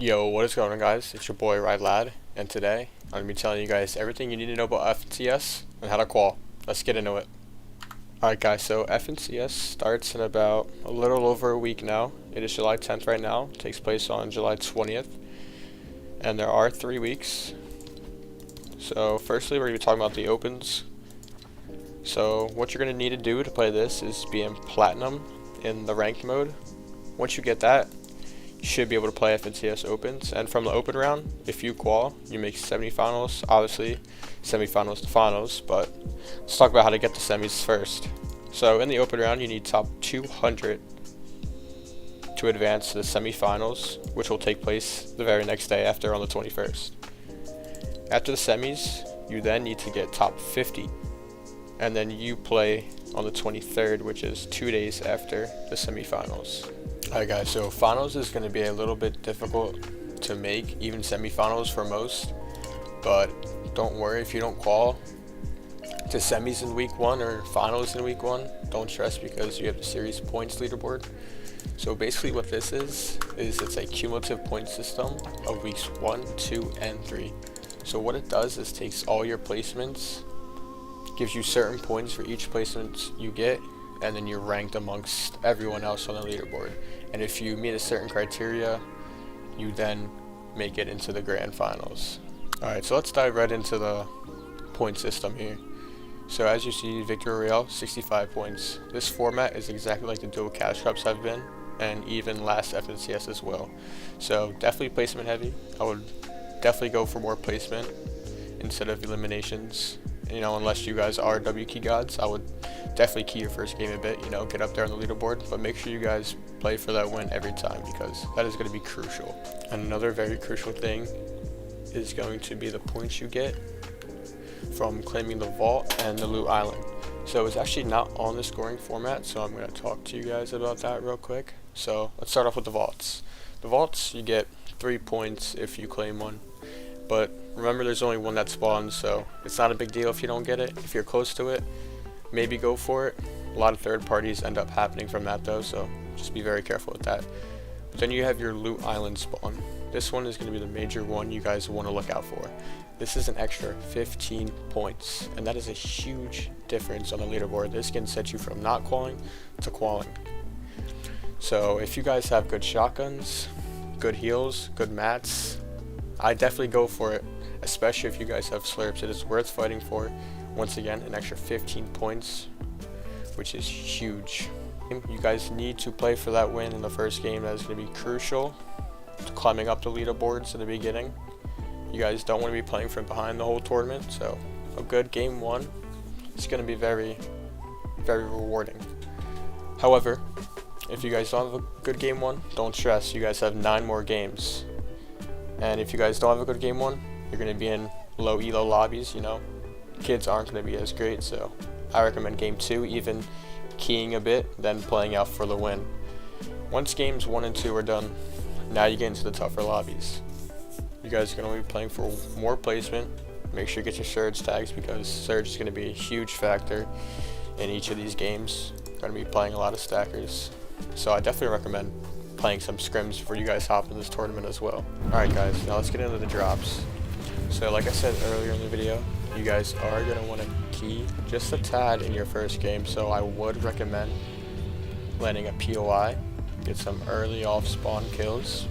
Yo, what is going on, guys? It's your boy Rylad, and today I'm going to be telling you guys everything you need to know about FNCS and how to qual. Let's get into it. Alright guys, so FNCS starts in about a little over a week now. It is July 10th right now. It takes place on July 20th. And there are 3 weeks. So firstly, we're going to be talking about the opens. So what you're going to need to do to play this is be in Platinum in the ranked mode. Once you get that, you should be able to play FNCS Opens, and from the open round, if you qual, you make semifinals. Obviously, semifinals to finals, but let's talk about how to get to semis first. So in the open round, you need top 200 to advance to the semifinals, which will take place the very next day after on the 21st. After the semis, you then need to get top 50, and then you play on the 23rd, which is 2 days after the semifinals. Alright guys, so finals is going to be a little bit difficult to make, even semifinals for most, but don't worry if you don't qual to semis in week 1 or finals in week 1, don't stress because you have the series points leaderboard. So basically what this is it's a cumulative point system of weeks 1, 2, and 3. So what it does is takes all your placements, gives you certain points for each placement you get, and then you're ranked amongst everyone else on the leaderboard. And if you meet a certain criteria, you then make it into the grand finals. Alright, so let's dive right into the point system here. So as you see, Victory Royale, 65 points. This format is exactly like the dual cash cups have been, and even last FNCS as well. So definitely placement heavy. I would definitely go for more placement instead of eliminations. You know, unless you guys are W key gods, I would definitely key your first game a bit, you know, get up there on the leaderboard, but make sure you guys play for that win every time because that is going to be crucial. And another very crucial thing is going to be the points you get from claiming the vault and the loot island. So it's actually not on the scoring format, so I'm going to talk to you guys about that real quick. So let's start off with the vaults. The vaults, you get 3 points if you claim one. But remember, there's only one that spawns, so it's not a big deal if you don't get it. If you're close to it, maybe go for it. A lot of third parties end up happening from that though, so just be very careful with that. But then you have your loot island spawn. This one is going to be the major one you guys want to look out for. This is an extra 15 points, and that is a huge difference on the leaderboard. This can set you from not qualing to qualing. So if you guys have good shotguns, good heals, good mats, I definitely go for it, especially if you guys have slurps. It is worth fighting for. Once again, an extra 15 points, which is huge. You guys need to play for that win in the first game. That is going to be crucial to climbing up the leaderboards in the beginning. You guys don't want to be playing from behind the whole tournament, so a good game 1 is going to be very, very rewarding. However, if you guys don't have a good game 1, don't stress. You guys have 9 more games. And if you guys don't have a good game 1, you're going to be in low elo lobbies, you know. Kids aren't going to be as great, so I recommend game 2, even keying a bit, then playing out for the win. Once games 1 and 2 are done, now you get into the tougher lobbies. You guys are going to be playing for more placement. Make sure you get your surge tags because surge is going to be a huge factor in each of these games. You're going to be playing a lot of stackers, so I definitely recommend playing some scrims before you guys hop in this tournament as well. Alright guys, now let's get into the drops. So like I said earlier in the video, you guys are going to want to key just a tad in your first game, so I would recommend landing a POI, get some early off spawn kills,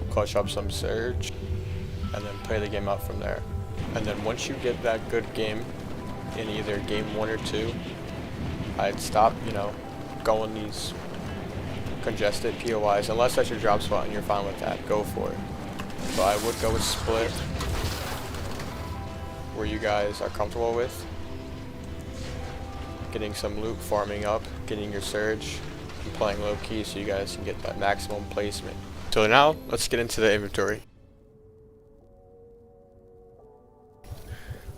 clutch up some surge, and then play the game out from there. And then once you get that good game in either game 1 or 2, I'd stop, you know, going these congested POIs, unless that's your drop spot and you're fine with that, go for it. But I would go with split where you guys are comfortable with, getting some loot, farming up, getting your surge, and playing low key so you guys can get that maximum placement. So now let's get into the inventory.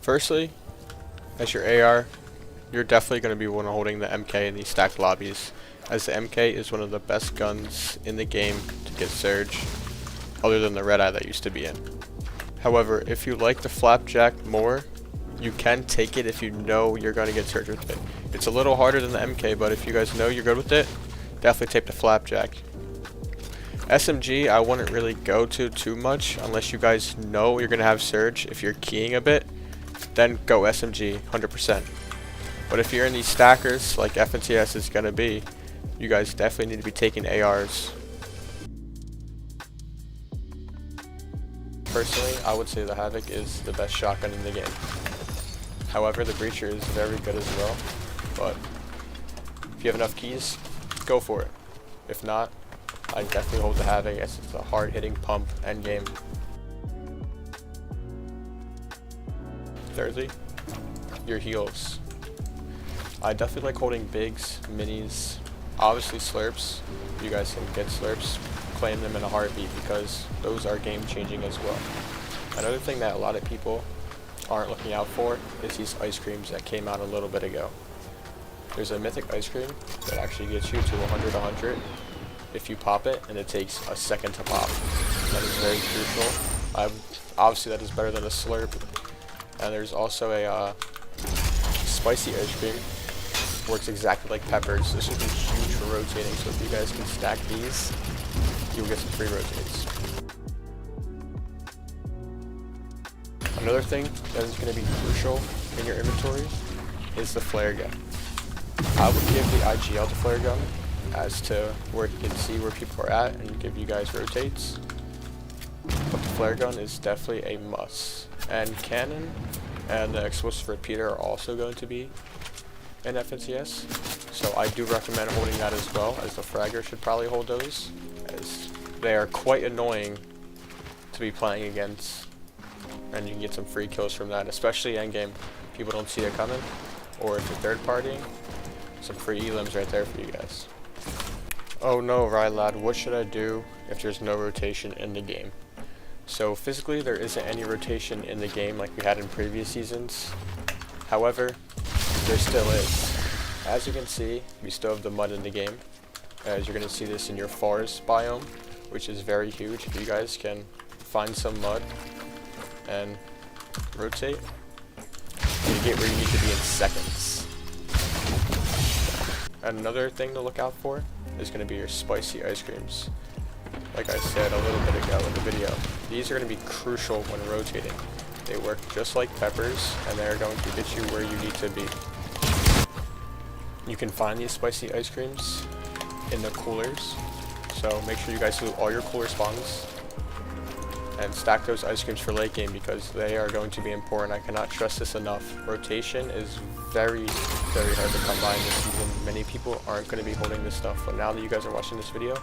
Firstly, as your AR, you're definitely going to be one holding the MK in these stacked lobbies, as the MK is one of the best guns in the game to get surge, other than the red eye that used to be in. However, if you like the flapjack more, you can take it if you know you're going to get surge with it. It's a little harder than the MK, but if you guys know you're good with it, definitely take the flapjack. SMG I wouldn't really go to too much unless you guys know you're going to have Surge. If you're keying a bit, then go SMG 100%. But if you're in these stackers like FNCS is going to be, you guys definitely need to be taking ARs. Personally, I would say the Havoc is the best shotgun in the game. However, the Breacher is very good as well, but if you have enough keys, go for it. If not, I definitely hold the Havoc as it's a hard-hitting pump endgame. Thirdly, your heals. I definitely like holding bigs, minis, obviously slurps. You guys can get slurps, claim them in a heartbeat because those are game-changing as well. Another thing that a lot of people aren't looking out for is these ice creams that came out a little bit ago. There's a mythic ice cream that actually gets you to 100 if you pop it, and it takes a second to pop. That is very crucial. Obviously that is better than a slurp. And there's also a spicy ice cream. Works exactly like peppers. This would be huge for rotating, so if you guys can stack these, you'll get some free rotates. Another thing that is going to be crucial in your inventory is the flare gun. I would give the IGL the flare gun as to where you can see where people are at and give you guys rotates. But the flare gun is definitely a must. And cannon and the explosive repeater are also going to be in FNCS. So I do recommend holding that as well, as the fragger should probably hold those, as they are quite annoying to be playing against. And you can get some free kills from that, especially endgame. People don't see it coming, or if you're third partying, some free elims right there for you guys. Oh no, Rylad, what should I do if there's no rotation in the game? So physically there isn't any rotation in the game like we had in previous seasons. However, there still is. As you can see, we still have the mud in the game. As you're going to see this in your forest biome, which is very huge. If you guys can find some mud and rotate, you get where you need to be in seconds. Another thing to look out for is going to be your spicy ice creams. Like I said a little bit ago in the video, these are going to be crucial when rotating. They work just like peppers, and they're going to get you where you need to be. You can find these spicy ice creams in the coolers, so make sure you guys loot all your cooler spawns and stack those ice creams for late game because they are going to be important. I cannot stress this enough. Rotation is very hard to come by in this season. Many people aren't going to be holding this stuff, but now that you guys are watching this video,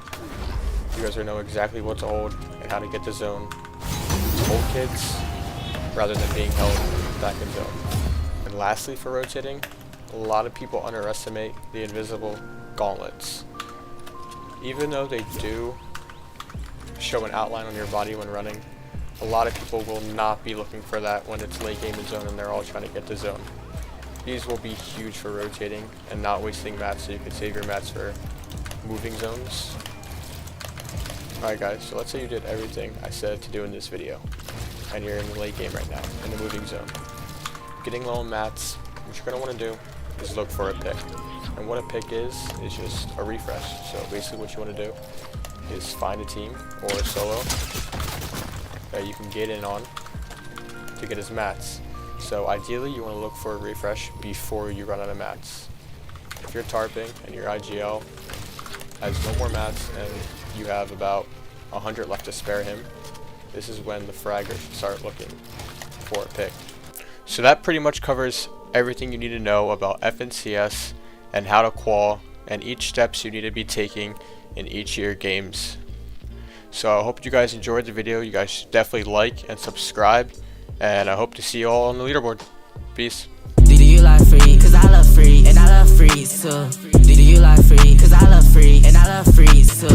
you guys will know exactly what to hold and how to get the zone to hold kids rather than being held back in zone. And lastly, for rotating, a lot of people underestimate the invisible gauntlets. Even though they do show an outline on your body when running, a lot of people will not be looking for that when it's late game in zone and they're all trying to get to zone. These will be huge for rotating and not wasting mats, so you can save your mats for moving zones. Alright guys, so let's say you did everything I said to do in this video, and you're in the late game right now, in the moving zone. Getting low on mats, what you're going to want to do is look for a pick. And what a pick is just a refresh. So basically what you want to do is find a team or a solo that you can get in on to get his mats. So ideally you want to look for a refresh before you run out of mats. If you're tarping and your IGL has no more mats and you have about 100 left to spare him, this is when the fragger should start looking for a pick. So that pretty much covers everything you need to know about FNCS and how to qual and each steps you need to be taking in each of your games. So I hope you guys enjoyed the video. You guys should definitely like and subscribe, and I hope to see you all on the leaderboard. Peace. Do you like free? Cause I love free, and I love freeze too. Do you like free? Cause I love free, and I love freeze too.